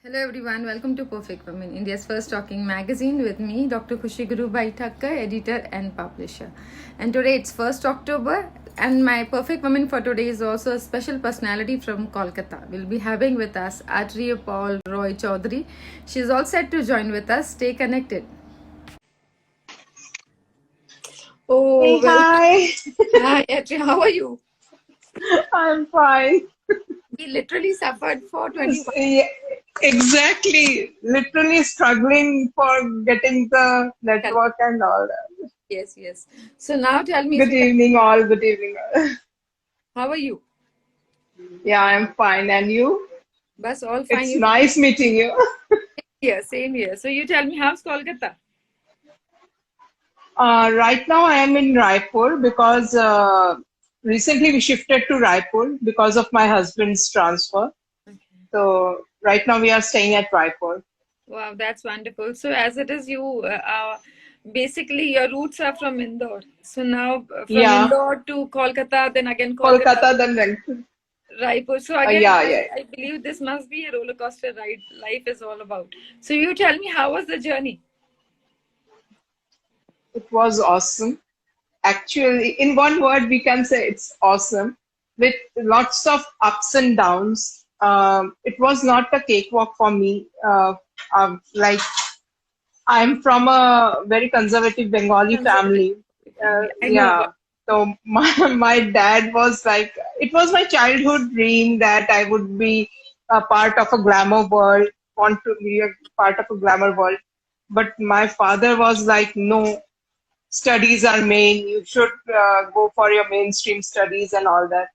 Hello everyone, welcome to Perfect Women, India's first talking magazine with me, Dr. Khushi Guru Bhai Thakkar, editor and publisher. And today it's 1st October and my Perfect Woman for today is also a special personality from Kolkata. We'll be having with us Atria Paul Roy Chaudhary. She's all set to join with us. Stay connected. Hey, Oh, hi. hi Atria, how are you? I'm fine. We literally suffered for 21. Yeah, exactly. Literally struggling for getting the network and all that. Yes, yes. So now tell me, if Good you can, evening, all. Good evening. how are you? Yeah, I'm fine. And you? Bus all fine. It's You nice meeting you. here, same here. So you tell me, how's Kolkata? Right now, I am in Raipur because recently we shifted to Raipur because of my husband's transfer. Okay. So right now we are staying at Raipur. Wow, that's wonderful. So, as it is, you basically your roots are from Indore. So now from Yeah, Indore to Kolkata, then again Kolkata, Kolkata, then Raipur. Raipur. So again, Yeah, I, yeah. I believe this must be a roller coaster ride. Life is all about. So you tell me, how was the journey? It was awesome. Actually, in one word, we can say it's awesome with lots of ups and downs. It was not a cakewalk for me. Like, I'm from a very conservative Bengali Conservative family. family. I know about. Yeah. So my dad was like, it was my childhood dream that I would be a part of a glamour world, want to be a part of a glamour world. But my father was like, no, studies are main. You should go for your mainstream studies and all that.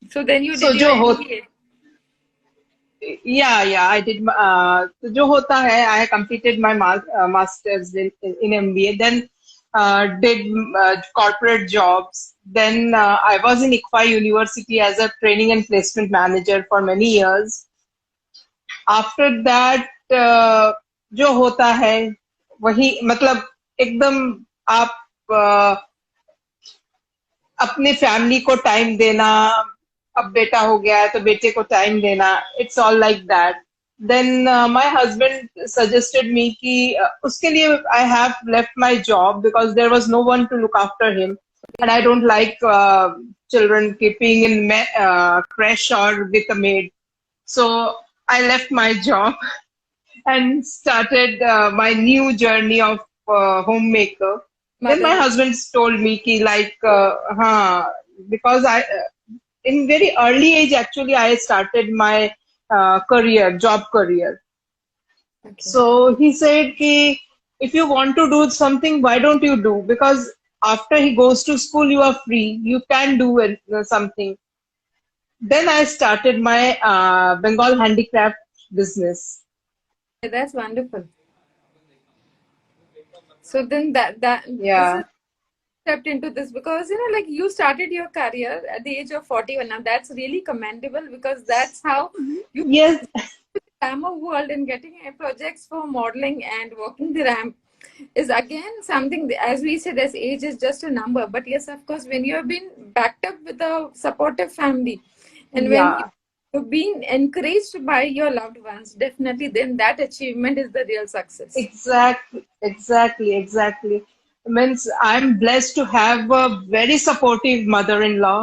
So then you So did your जो हो MBA. yeah, I did. तो जो होता है, I completed my masters in MBA. Then did corporate jobs. Then I was in ICFA University as a training and placement manager for many years. After that, जो होता है वही मतलब एकदम आप अपने फैमिली को टाइम देना अब बेटा हो गया है तो बेटे को टाइम देना it's all like that then my husband suggested me कि उसके लिए I have left my job because there was no one to look after him and I don't like children keeping in crash or with a maid. So I left my job and started my new journey of homemaker. Then my Mother. husband told me ki like, because in very early age actually I started my job career. Okay. So he said ki if you want to do something, why don't you do? Because after he goes to school, you are free. You can do something. Then I started my Bengal handicraft business. That's wonderful. So then that this is Yeah. stepped into this because like you started your career at the age of 41. Now that's really commendable because that's how you Yes. glamour world and getting projects for modeling and walking the ramp is again something as we say this age is just a number, but yes, of course, when you have been backed up with a supportive family and when Yeah. you've been encouraged by your loved ones, definitely then that achievement is the real success. Exactly. Means I'm blessed to have a very supportive mother-in-law,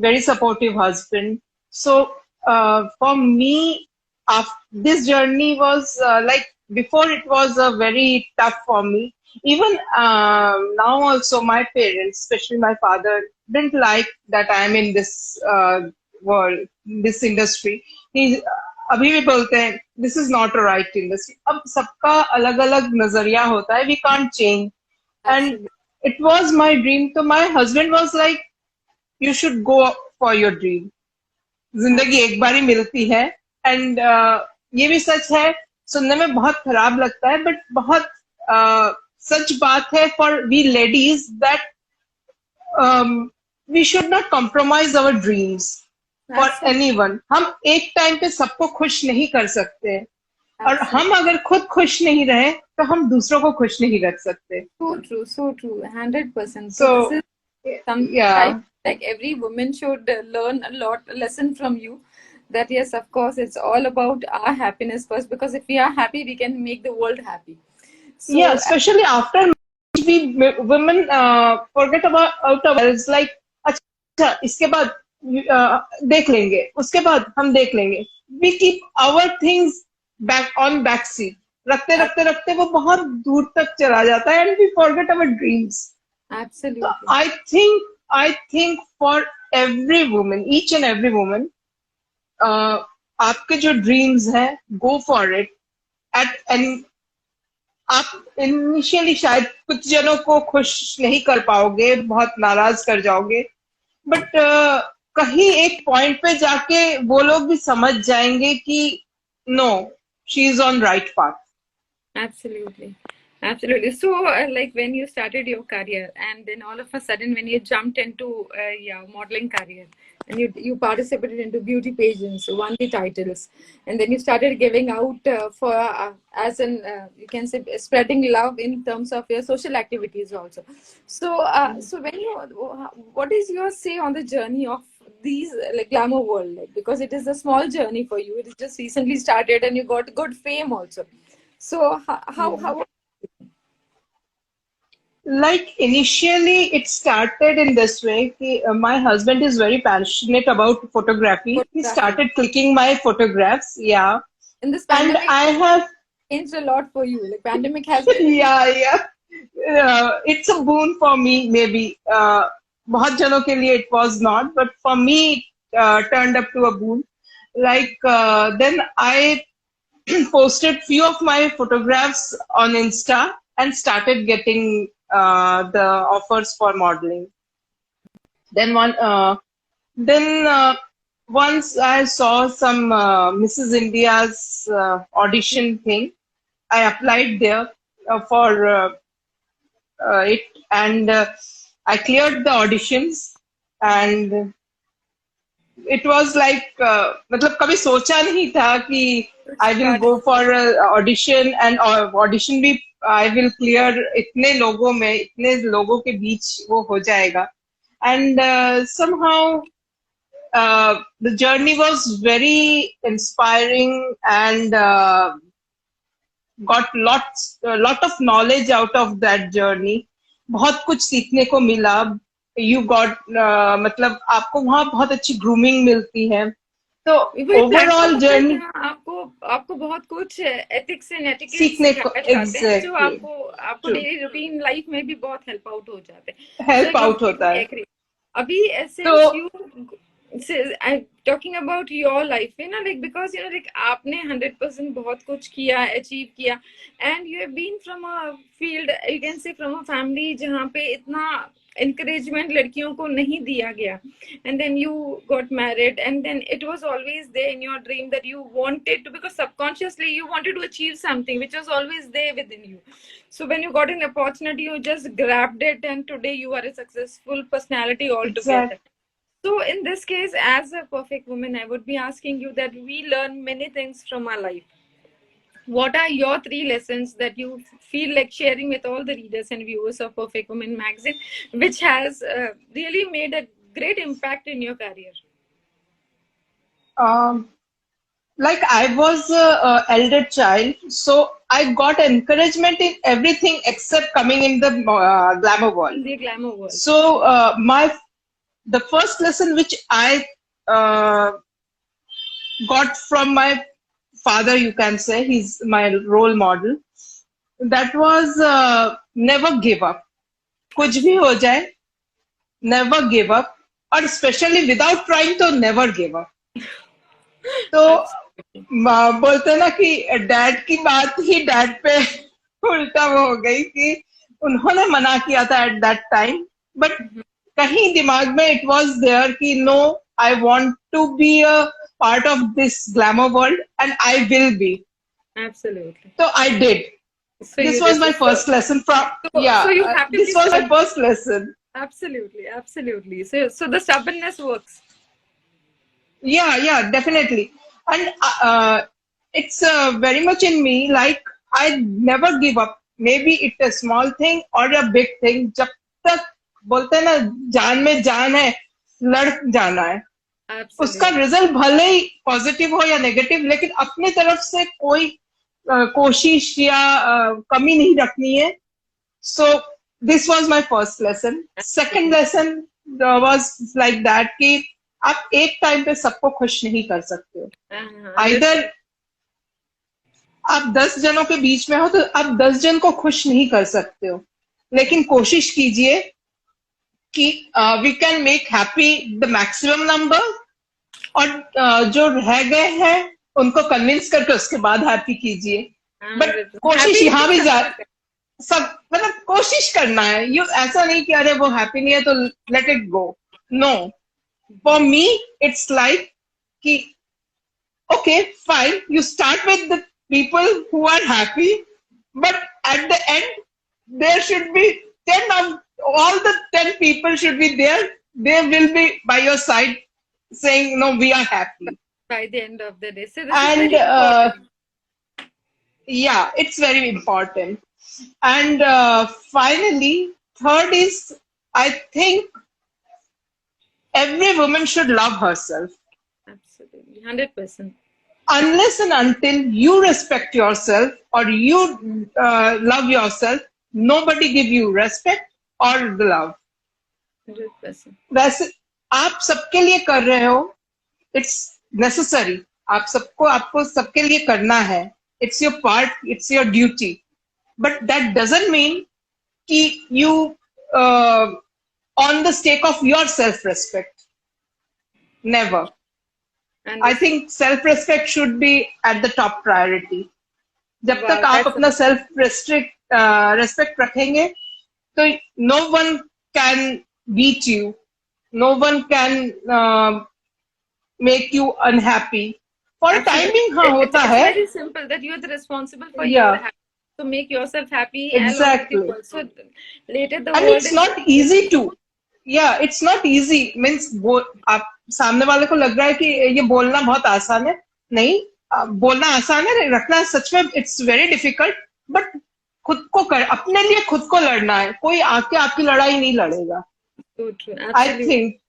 very supportive husband. So for me, this journey was like before it was very tough for me. Even now also my parents, especially my father, didn't like that I'm in this world, this industry. He अभी भी बोलते हैं this is not a right industry अब सबका अलग अलग नजरिया होता है we can't change and Absolutely. It was my dream तो my husband was like you should go for your dream जिंदगी एक बार ही मिलती है एंड ये भी सच है सुनने में बहुत खराब लगता है बट बहुत सच बात है for we ladies that we should not compromise our dreams for Absolutely. Anyone हम एक टाइम पे सबको खुश नहीं कर सकते हैं और हम Absolutely. अगर खुद खुश नहीं रहे तो हम दूसरों को खुश नहीं रख सकते So true, 100%. So so this is something या I like every woman should learn a lot lesson from you. that yes, of course, it's all about our happiness first, because if we are happy, we can make the world happy. Yeah, So especially after marriage, we women forget about ourselves. Like, अच्छा इसके बाद देख लेंगे, उसके बाद हम देख लेंगे. We keep our things back seat. रखते रखते रखते वो बहुत दूर तक चला जाता है, and we forget our dreams. So absolutely. I think for every woman, each and every woman, आपके जो dreams हैं, go for it. And आप इनिशियली शायद कुछ जनों को खुश नहीं कर पाओगे, बहुत नाराज कर जाओगे, बट कहीं एक पॉइंट पे जाके वो लोग भी समझ जाएंगे कि no, she is on right path. Absolutely. Absolutely. So, like when you started your career, and then all of a sudden, when you jumped into modeling career, and you participated into beauty pageants, won the titles, and then you started giving out for as an you can say spreading love in terms of your social activities also. So, so when you, what is your say on the journey of these like glamour world? Like, because it is a small journey for you, it is just recently started, and you got good fame also. So how Like initially it started in this way कि, my husband is very passionate about photography. He photography started clicking my photographs, yeah, in this and pandemic I have changed a lot for you? Like pandemic has been yeah. It's a boon for me, maybe. बहुत जनों के लिए it was not, but for me it turned up to a boon. Like then I posted few of my photographs on Insta and started getting the offers for modeling. Then once I saw some Mrs. India's audition thing, I applied there for it, and I cleared the auditions, and it was like मतलब कभी सोचा नहीं था कि I will go for a audition, and audition भी I will clear इतने लोगों में, इतने लोगों के बीच वो हो जाएगा. And somehow the journey was very inspiring, and got a lot of knowledge out of that journey. बहुत कुछ सीखने को मिला. You got मतलब आपको वहाँ बहुत अच्छी grooming मिलती है. तो ओवरऑल जर्नी आपको आपको बहुत कुछ एथिक्स एंड एटिकेट सीखने को सिखाए जाते हैं, जो एग्जैक्टली आपको डेली रूटीन लाइफ में भी बहुत हेल्प आउट हो जाते हैं. हेल्प आउट होता है. अभी तो I'm talking about your life, you know, like because you know, like आपने 100% बहुत कुछ किया, achieve किया, and you have been from a field, you can say from a family जहाँ पे इतना encouragement लड़कियों को नहीं दिया गया, and then you got married, and then it was always there in your dream that you wanted to, because subconsciously you wanted to achieve something which was always there within you. So when you got an opportunity, you just grabbed it, and today you are a successful personality altogether. exactly. So in this case, as a perfect woman, I would be asking you that we learn many things from our life. What are your 3 lessons that you feel like sharing with all the readers and viewers of Perfect Woman magazine, which has really made a great impact in your career? Like I was a elder child, so I got encouragement in everything except coming in the glamour world. In the glamour world. So the first lesson which I got from my father, you can say, he's my role model, that was never give up. कुछ भी हो जाए, never give up, और especially without trying तो never give up. तो बोलते ना कि डैड की बात ही डैड पे उल्टा वो हो गई कि उन्होंने मना किया था एट दैट टाइम, बट कहीं दिमाग में इट वाज देयर कि no, I want to be a part of this glamour world and I will be. Absolutely. So I did. So this was my first lesson from so you have to this was my first lesson. Absolutely, absolutely. So the stubbornness works. Yeah, definitely. And it's very much in me, like I never give up. Maybe it's a small thing or a big thing. जब तक बोलते हैं ना जान में जान है, लड़ जाना है. उसका Absolutely. रिजल्ट भले ही पॉजिटिव हो या नेगेटिव, लेकिन अपनी तरफ से कोई कोशिश या कमी नहीं रखनी है. So this was my first lesson. Second Absolutely. lesson was like that कि आप एक टाइम पे सबको खुश नहीं कर सकते हो. Either 100%. आप 10 जनों के बीच में हो तो आप 10 जन को खुश नहीं कर सकते हो, लेकिन कोशिश कीजिए कि we can make happy the maximum number, और जो रह गए हैं उनको कन्विंस करके उसके बाद हैप्पी कीजिए. बट 100%. कोशिश Happy यहाँ नहीं भी सबको सब मतलब कोशिश करना है. यू ऐसा नहीं कि अरे वो हैप्पी नहीं है तो let it go. No, for me it's like कि okay, fine, you start with the people who are happy, but at the end there should be 10 of all the 10 people should be there. They will be by your side saying no, we are happy. by the end of the day. So this is And very important. yeah, it's very important. And finally, third is, I think every woman should love herself. Absolutely. 100%. Unless and until you respect yourself or you love yourself, nobody give you respect or the love. 100%. वैसे आप सबके लिए कर रहे हो, it's necessary. आप सबको आपको सबके लिए करना है. It's your part, it's your duty. But that doesn't mean कि you on the stake of your self respect. Never. And I think self-respect should be at the top priority. जब wow, तक आप that's अपना self respect रखेंगे तो no one can beat you, no one can make you unhappy. For a time absolutely. being हाँ होता It's है. very simple that you're the responsible for your Yeah, happiness. To make yourself happy along with the exactly. world. So later the And world it's is not easy to. Yeah, it's not easy. Means वो आप सामने वाले को लग रहा है कि ये बोलना बहुत आसान है. नहीं, बोलना आसान है, रखना सच में इट्स वेरी डिफिकल्ट. बट खुद को कर, अपने लिए खुद को लड़ना है. कोई आके आपकी लड़ाई नहीं लड़ेगा. so true. I Absolutely. Think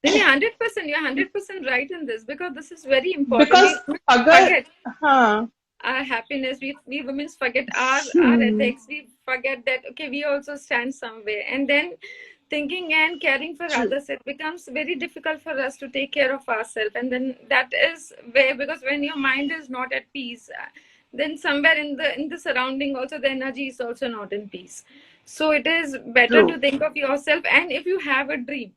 Really, 100%. You're 100% right in this because this is very important. Because We अगर forget हाँ our happiness. We women forget our ethics. We forget that okay, we also stand somewhere, and then thinking and caring for true. others, it becomes very difficult for us to take care of ourselves. And then that is where, because when your mind is not at peace, then somewhere in the surrounding also the energy is also not in peace. So it is better True. to think of yourself. And if you have a dream,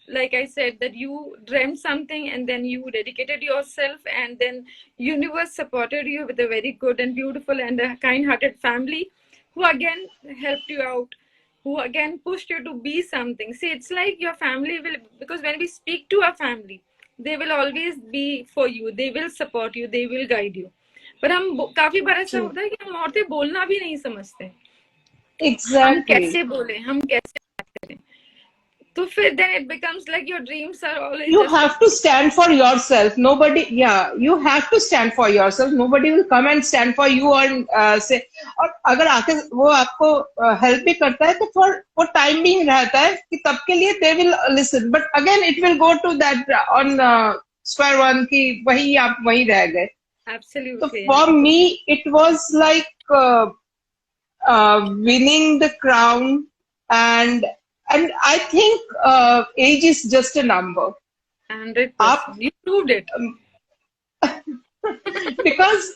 like I said, that you dreamt something and then you dedicated yourself, and then universe supported you with a very good and beautiful and a kind-hearted family who again helped you out, who again pushed you to be something. See, it's like your family will, because when we speak to our family, they will always be for you, they will support you, they will guide you. पर हम काफी बार ऐसा True. होता है कि हम औरतें बोलना भी नहीं समझते, हम Exactly. कैसे बोले, हम कैसे बात करें. तो फिर then it becomes like your dreams are always You just have to stand for yourself. Nobody, yeah, you have to stand for yourself. Nobody will come and stand for you and say. और अगर आके वो आपको help भी करता है तो for time being रहता है कि तब के लिए they will listen. But again it will go to that on square one कि वही आप वही रह गए. So absolutely. for me it was like winning the crown, and I think age is just a number. 100%. आप You proved it. Because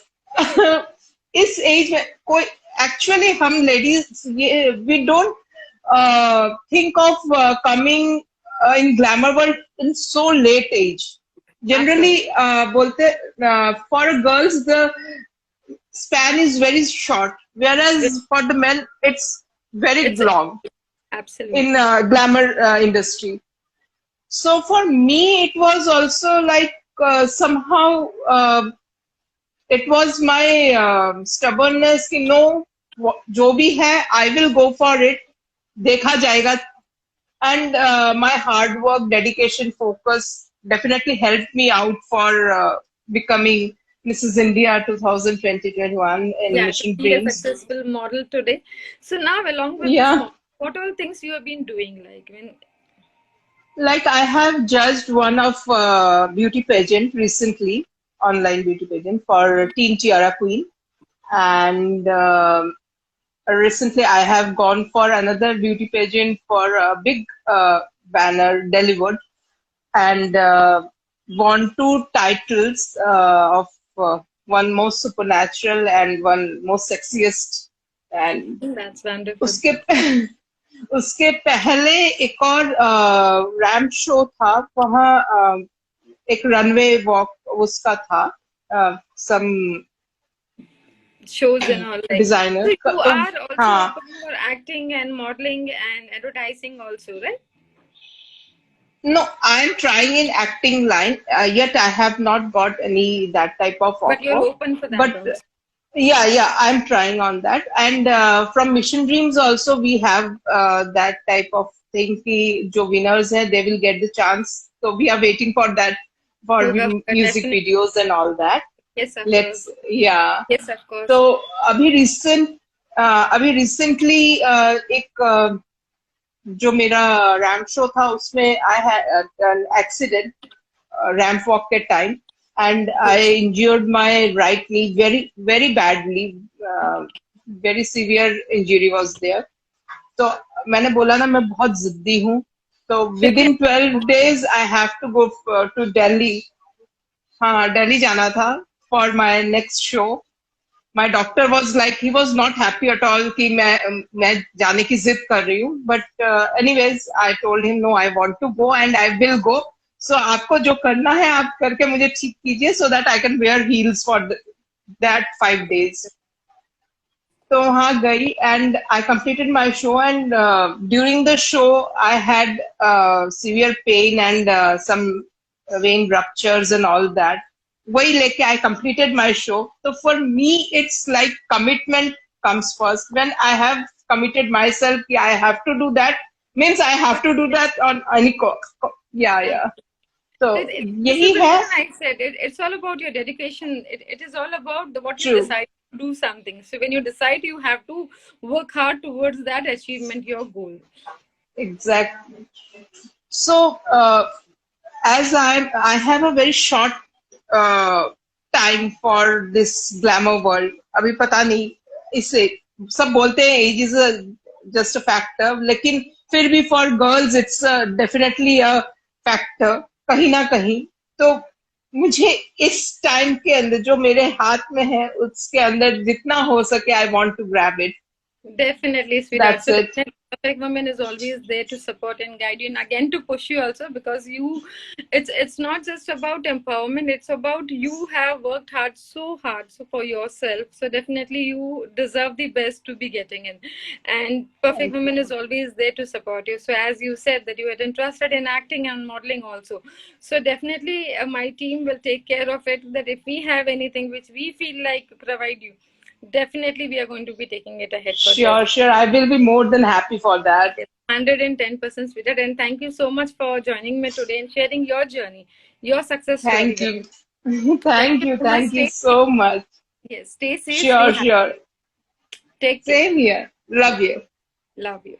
इस age में कोई एक्चुअली हम लेडीज ये we don't think of coming in glamour world in so late age. Generally बोलते for girls the span is very short, whereas for the men it's very It's long absolutely. in glamour industry. So for me it was also like somehow it was my stubbornness कि no, जो भी है I will go for it, देखा जाएगा. And my hard work, dedication, focus definitely helped me out for becoming Mrs. India 2020-21 in Yeah, Mission to be a Dreams. successful model today. So now, along with Yeah. this, what all things you have been doing? Like when Like I have judged one of beauty pageant recently, online beauty pageant for Teen Tiara Queen, and recently I have gone for another beauty pageant for a big banner, Dellywood, and won two titles of one most supernatural and one most sexiest. And That's wonderful. उसके उसके पहले एक और ramp show था वहाँ एक runway walk उसका था सम Shows and all like. Designer So you तो are also हाँ open for acting and modeling and advertising also, right? no I'm trying in acting line yet I have not got any that type of But you're offer open for that but also. yeah I'm trying on that and from Mission Dreams also we have that type of thing कि जो winners हैं they will get the chance so we are waiting for that for Yoga, music definitely. videos and all that Yes, of let's course. yeah Yes, of course. तो अभी recently एक जो मेरा ramp show था उसमें I had an accident ramp walk के time and I injured my right knee very badly. Very severe injury was there. तो मैंने बोला ना मैं बहुत जिद्दी हूँ. So within 12 days I have to go to Delhi. हाँ दिल्ली जाना था for my next show. My doctor was like he was not happy at all कि मैं जाने की जिद कर रही हूँ but anyways I told him no I want to go and I will go so आपको जो करना है आप करके मुझे ठीक कीजिए so that I can wear heels for that 5 days तो वहाँ गई and I completed my show and during the show I had severe pain and some vein ruptures and all that वही लेके I completed my show. So for me, it's like commitment comes first. When I have committed myself, yeah, I have to do that. Means I have to do that on any yeah. So This यही is the है. reason I said it's all about your dedication. It is all about what you True. decide to do something. So when you decide, you have to work hard towards that achievement, your goal. Exactly. So as I have a very short time for this glamour world. अभी पता नहीं इसे सब बोलते हैं age is just a factor लेकिन फिर भी for girls it's definitely a factor कहीं ना कहीं तो मुझे इस टाइम के अंदर जो मेरे हाथ में है उसके अंदर जितना हो सके I want to grab it. Definitely, sweetheart. That's So it. definitely, Perfect Woman is always there to support and guide you, and again to push you also because it's not just about empowerment. It's about you have worked hard, so hard, so for yourself. So definitely, you deserve the best to be getting in, and Perfect Woman is always there to support you. So as you said that you are interested in acting and modeling also, so definitely my team will take care of it. That if we have anything which we feel like provide you. Definitely, we are going to be taking it ahead. Sure. I will be more than happy for that. 110% sweetheart. And thank you so much for joining me today and sharing your journey, your success Thank story. you. Thank you so much. Yes, stay safe. Sure. Take care. Same here. Love you. Love you.